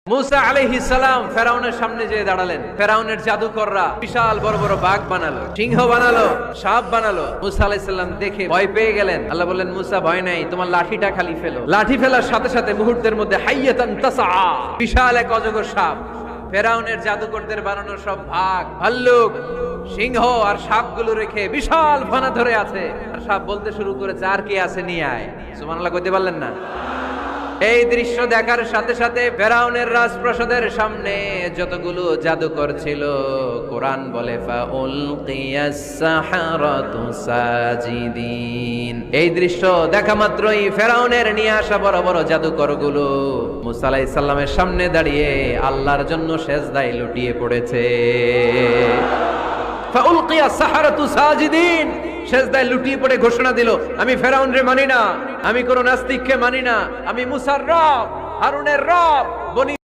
মুসা আলাইহিস সালাম ফেরাউনের সামনে যেয়ে দাঁড়ালেন। ফেরাউনের জাদুকররা বিশাল বড় বড় বাঘ বানালো, সিংহ বানালো, সাপ বানালো। মুসা আলাইহিস সালাম দেখে ভয় পেয়ে গেলেন। আল্লাহ বললেন, মুসা ভয় নাই, তোমার লাঠিটা খালি ফেলো। লাঠি ফেলার সাথে সাথে মুহূর্তের মধ্যে হাইয়াতান তাসআ, বিশাল এক অজগর সাপ, ফেরাউনের জাদুকরদের বানানো সব ভাগ, ভাল্লুক, সিংহ আর সাপগুলো রেখে বিশাল ফানা ধরে আছে। আর সাপ বলতে শুরু করেছে, আর কি আছে নিয়ে আয়। সুবহানাল্লাহ কইতে পারলেন না? এই দৃশ্য দেখার সাথে সাথে ফেরাউনের রাজপ্রাসাদের সামনে যতগুলো জাদুকর ছিল, কোরআন বলে ফাউলকিয়াস সাহারাতু সাজিদিন। এই দৃশ্য দেখা মাত্রই ফেরাউনের নিয়ে আসা বড় বড় জাদুকরগুলো মুসা আলাইহিস সালামের সামনে দাঁড়িয়ে আল্লাহর জন্য সেজদায় লুটিয়ে পড়েছে। ফাউলকিয়াস সাহারাতু সাজিদিন, সেজদায় লুটিয়ে পড়ে ঘোষণা দিল, আমি ফেরাউনরে মানি না, আমি কোন নাস্তিককে মানি না, আমি মুসার রব, হারুনের রব, বনি